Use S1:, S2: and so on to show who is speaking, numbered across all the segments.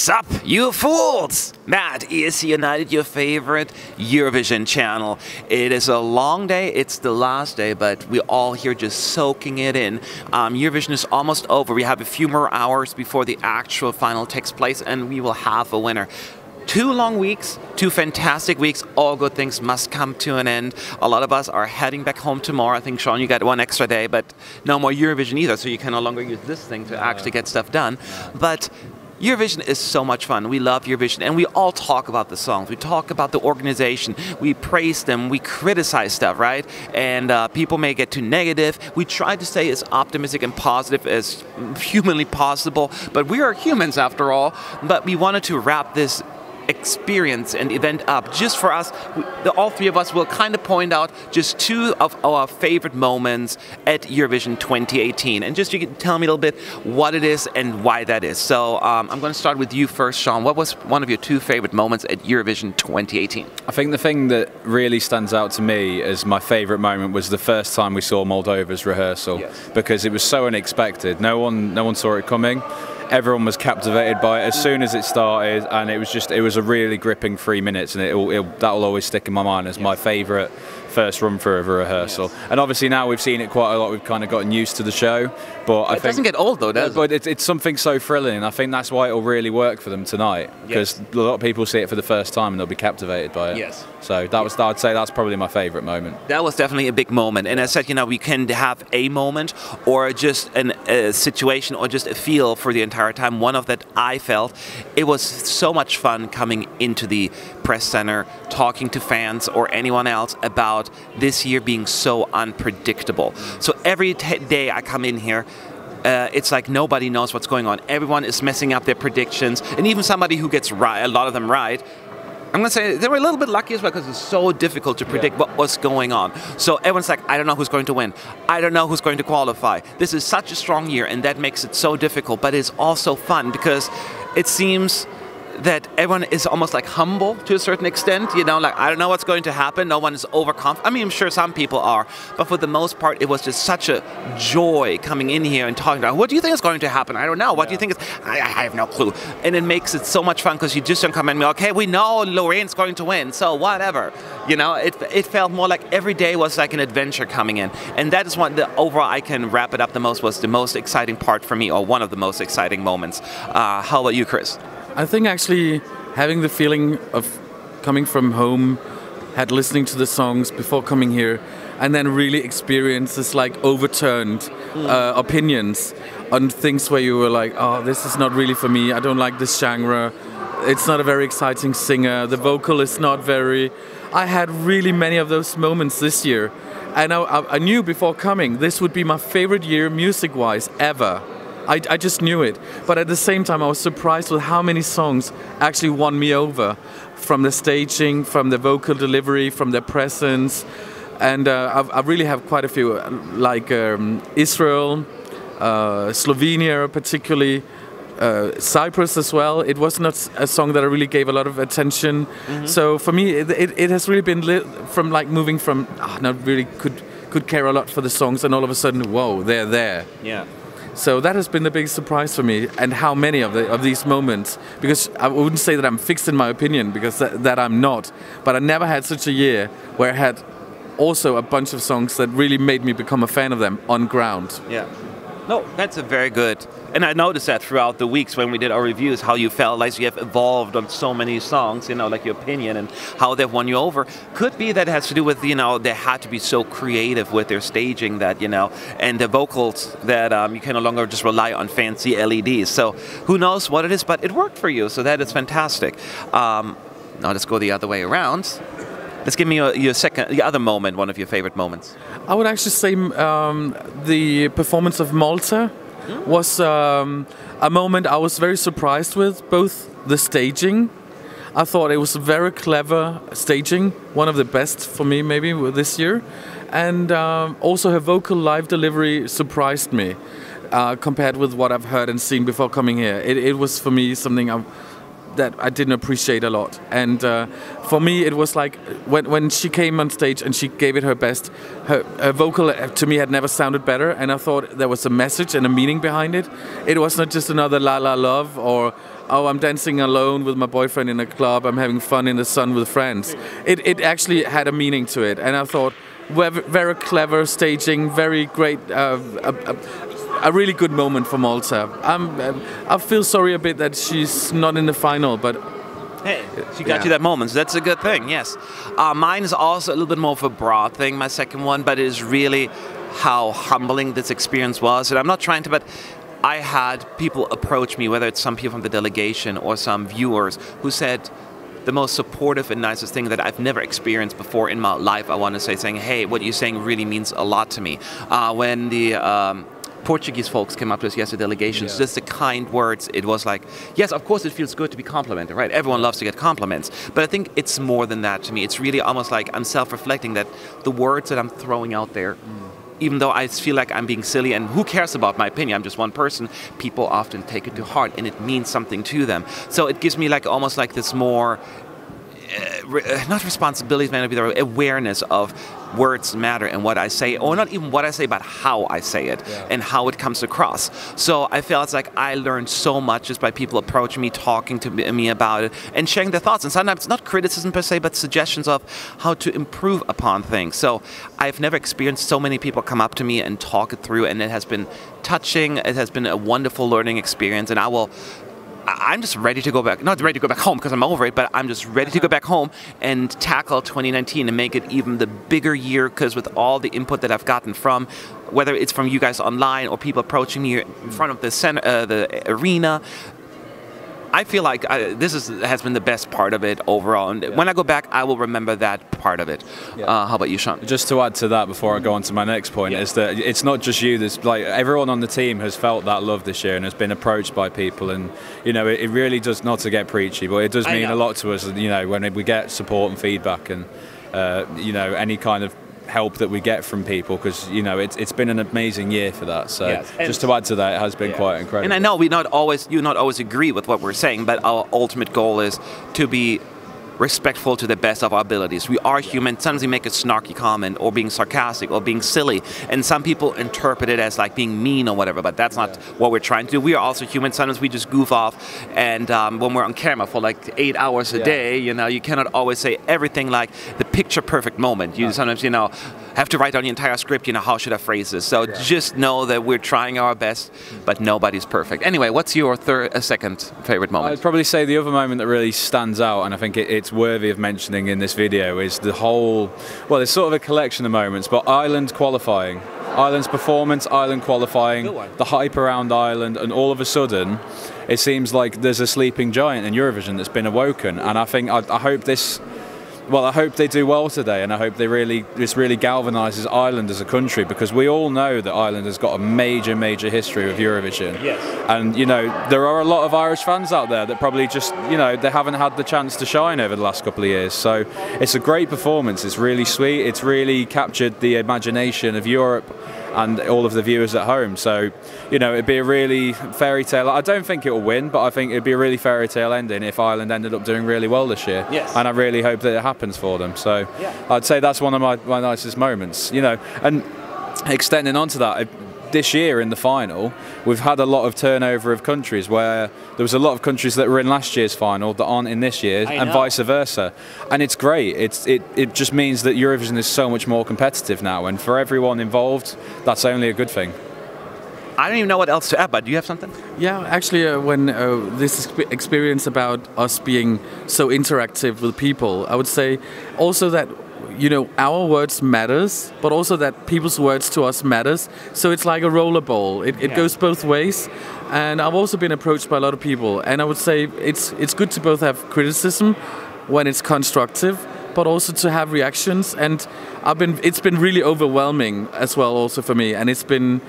S1: Sup, you fools! That is United, your favorite Eurovision channel. It is a long day, it's the last day, but we're all here just soaking it in. Eurovision is almost over. We have a few more hours before the actual final takes place, and we will have a winner. 2 long weeks, 2 fantastic weeks. All good things must come to an end. A lot of us are heading back home tomorrow. I think, Sean, you got 1 extra day, but no more Eurovision either, so you can no longer use this thing to actually get stuff done. But Eurovision is so much fun. We love Eurovision, and we all talk about the songs. We talk about the organization. We praise them. We criticize stuff, right? And people may get too negative. We try to stay as optimistic and positive as humanly possible, but we are humans after all. But we wanted to wrap this experience and event up just for us. All 3 of us will kind of point out just 2 of our favorite moments at Eurovision 2018, and just you can tell me a little bit what it is and why that is. So I'm going to start with you first, Sean. What was one of your 2 favorite moments at Eurovision 2018?
S2: I think the thing that really stands out to me as my favorite moment was the first time we saw Moldova's rehearsal. Yes. Because it was so unexpected. No one saw it coming. Everyone was captivated by it as soon as it started, and it was a really gripping 3 minutes, and that'll always stick in my mind as my favourite first run through of a rehearsal. Yes. And obviously now we've seen it quite a lot. We've kind of gotten used to the show, but I think
S1: it doesn't get old though, does it?
S2: But it's something so thrilling, and I think that's why it'll really work for them tonight, because a lot of people see it for the first time and they'll be captivated by it. Yes. So I'd say that's probably my favourite moment. That
S1: was definitely a big moment, and as I said, we can have a moment or just a situation or just a feel for the entire time. One of that I felt, it was so much fun coming into the press center, talking to fans or anyone else about this year being so unpredictable. So every day I come in here, it's like nobody knows what's going on. Everyone is messing up their predictions, and even somebody who gets right, a lot of them right, I'm going to say they were a little bit lucky as well, because it's so difficult to predict what was going on. So everyone's like, I don't know who's going to win. I don't know who's going to qualify. This is such a strong year, and that makes it so difficult, but it's also fun because it seems that everyone is almost like humble to a certain extent, like I don't know what's going to happen. No one is overconfident. I mean, I'm sure some people are, but for the most part, it was just such a joy coming in here and talking about, what do you think is going to happen? I don't know. What do you think is? I have no clue. And it makes it so much fun because you just don't come in and go, okay, we know Lorraine's going to win, so whatever. It felt more like every day was like an adventure coming in, and that is what the overall I can wrap it up the most was the most exciting part for me, or one of the most exciting moments. How about you, Chris?
S3: I think actually having the feeling of coming from home, listening to the songs before coming here, and then really experience this like overturned opinions on things where you were like, oh, this is not really for me, I don't like this genre, it's not a very exciting singer, the vocal is not very... I had really many of those moments this year, and I knew before coming this would be my favorite year music-wise ever. I just knew it, but at the same time I was surprised with how many songs actually won me over, from the staging, from the vocal delivery, from their presence, and I really have quite a few, like Israel, Slovenia particularly, Cyprus as well. It was not a song that I really gave a lot of attention, so for me it has really been from like moving from not really could care a lot for the songs, and all of a sudden, whoa, they're there.
S1: Yeah.
S3: So that has been the biggest surprise for me, and how many of these moments, because I wouldn't say that I'm fixed in my opinion, because that I'm not, but I never had such a year where I had also a bunch of songs that really made me become a fan of them on ground.
S1: Yeah. No, that's a very good, and I noticed that throughout the weeks when we did our reviews, how you felt like you have evolved on so many songs, like your opinion and how they've won you over. Could be that it has to do with, they had to be so creative with their staging that, and the vocals that you can no longer just rely on fancy LEDs. So who knows what it is, but it worked for you, so that is fantastic. Now let's go the other way around. Let's give me the other moment, one of your favorite moments.
S3: I would actually say the performance of Malta was a moment I was very surprised with. Both the staging, I thought it was very clever staging, one of the best for me maybe this year, and also her vocal live delivery surprised me compared with what I've heard and seen before coming here. It was for me something that I didn't appreciate a lot. And for me, it was like when she came on stage and she gave it her best, her vocal to me had never sounded better, and I thought there was a message and a meaning behind it. It was not just another La La Love or oh, I'm dancing alone with my boyfriend in a club, I'm having fun in the sun with friends. It actually had a meaning to it, and I thought very clever staging, very great, a really good moment for Malta. I feel sorry a bit that she's not in the final, but
S1: hey, she got you that moment, so that's a good thing, yes. Mine is also a little bit more of a broad thing, my second one, but it is really how humbling this experience was. And I'm not trying to, but I had people approach me, whether it's some people from the delegation or some viewers, who said the most supportive and nicest thing that I've never experienced before in my life, I want to say, saying, hey, what you're saying really means a lot to me. When the Portuguese folks came up to us yesterday, delegations, just the kind words, it was like, yes, of course it feels good to be complimented, right? Everyone loves to get compliments. But I think it's more than that to me. It's really almost like I'm self-reflecting that the words that I'm throwing out there, even though I feel like I'm being silly, and who cares about my opinion, I'm just one person, people often take it to heart and it means something to them. So it gives me like almost like this more, not responsibility, maybe the awareness of words matter and what I say, or not even what I say, but how I say it and how it comes across. So I feel it's like I learned so much just by people approaching me, talking to me about it, and sharing their thoughts. And sometimes not criticism per se, but suggestions of how to improve upon things. So I've never experienced so many people come up to me and talk it through, and it has been touching. It has been a wonderful learning experience, and I'm just ready to go back, not ready to go back home because I'm over it, but I'm just ready to go back home and tackle 2019 and make it even the bigger year, because with all the input that I've gotten from, whether it's from you guys online or people approaching me in front of the the arena, I feel like has been the best part of it overall. And when I go back, I will remember that part of it. How about you, Sean?
S2: Just to add to that before I go on to my next point, is that it's not just you. There's like everyone on the team has felt that love this year and has been approached by people. And you know, it really does, not to get preachy, but it does mean a lot to us. You know, when we get support and feedback and you know, any kind of help that we get from people, because you know it's been an amazing year for that. So just to add to that, it has been quite incredible.
S1: And I know you not always agree with what we're saying, but our ultimate goal is to be respectful to the best of our abilities. We are human. Sometimes we make a snarky comment or being sarcastic or being silly, and some people interpret it as like being mean or whatever, but that's not what we're trying to do. We are also human. Sometimes we just goof off, and when we're on camera for like 8 hours a day, you know, you cannot always say everything like the picture perfect moment. You sometimes, you know, have to write down the entire script, you know, how should I phrase this? So just know that we're trying our best, but nobody's perfect. Anyway, what's your second favorite moment?
S2: I'd probably say the other moment that really stands out, and I think it's worthy of mentioning in this video, is the whole, well, it's sort of a collection of moments, but Ireland qualifying. Ireland's performance, Ireland qualifying, the hype around Ireland, and all of a sudden it seems like there's a sleeping giant in Eurovision that's been awoken. And I think I hope this, well, I hope they do well today, and I hope this really galvanises Ireland as a country, because we all know that Ireland has got a major history with Eurovision.
S1: Yes.
S2: And you know, there are a lot of Irish fans out there that probably just, you know, they haven't had the chance to shine over the last couple of years. So it's a great performance. It's really sweet. It's really captured the imagination of Europe and all of the viewers at home. So, you know, it'd be a really fairy tale. I don't think it will win, but I think it'd be a really fairy tale ending if Ireland ended up doing really well this year.
S1: Yes.
S2: And I really hope that it happens for them. So I'd say that's one of my nicest moments, you know. And extending on to that, this year in the final, we've had a lot of turnover of countries, where there was a lot of countries that were in last year's final that aren't in this year's, and vice versa. And it's great. It just means that Eurovision is so much more competitive now, and for everyone involved, that's only a good thing.
S1: I don't even know what else to add, but do you have something?
S3: Yeah, actually, when this experience about us being so interactive with people, I would say also that, you know, our words matters, but also that people's words to us matters. So it's like a rollerball. It goes both ways. And I've also been approached by a lot of people, and I would say it's good to both have criticism when it's constructive, but also to have reactions. And it's been really overwhelming as well, also for me, and it's been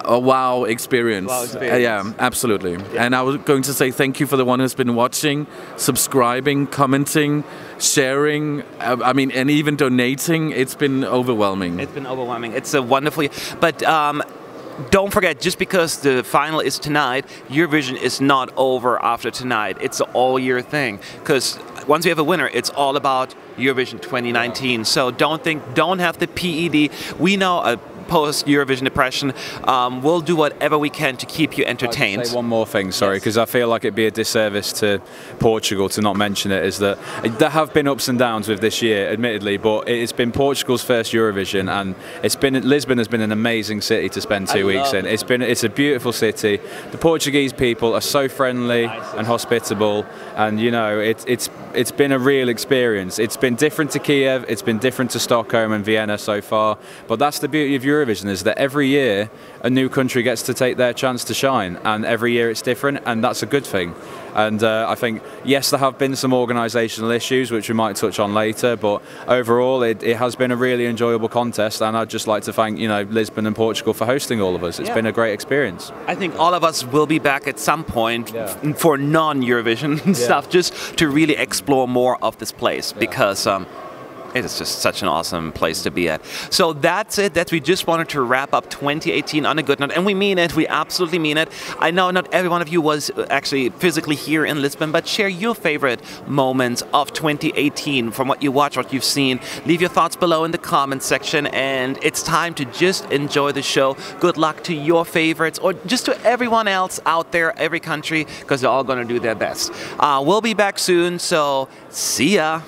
S3: a wow experience. Yeah, absolutely. Yeah. And I was going to say thank you for the one who's been watching, subscribing, commenting, sharing, I mean, and even donating. It's been overwhelming.
S1: It's been overwhelming. It's a wonderful, but don't forget, just because the final is tonight, Eurovision is not over after tonight. It's an all-year thing. Because once we have a winner, it's all about Eurovision 2019. So don't have the PED. We know post-Eurovision depression. We'll do whatever we can to keep you entertained.
S2: I'll say one more thing, sorry, because I feel like it'd be a disservice to Portugal to not mention it, is that there have been ups and downs with this year, admittedly, but it's been Portugal's first Eurovision, and Lisbon has been an amazing city to spend 2 weeks in. It's a beautiful city. The Portuguese people are so friendly and hospitable, and you know, it's been a real experience. It's been different to Kiev, it's been different to Stockholm and Vienna so far, but that's the beauty of Eurovision, is that every year a new country gets to take their chance to shine, and every year it's different, and that's a good thing. And I think, yes, there have been some organisational issues which we might touch on later, but overall it has been a really enjoyable contest, and I'd just like to thank, you know, Lisbon and Portugal for hosting all of us. It's been a great experience.
S1: I think all of us will be back at some point for non-Eurovision stuff, just to really explore more of this place, because it is just such an awesome place to be at. So that's it. We just wanted to wrap up 2018 on a good note, and we mean it. We absolutely mean it. I know not every one of you was actually physically here in Lisbon, but share your favorite moments of 2018 from what you watched, what you've seen. Leave your thoughts below in the comments section, and it's time to just enjoy the show. Good luck to your favorites, or just to everyone else out there, every country, because they're all going to do their best. We'll be back soon, so see ya.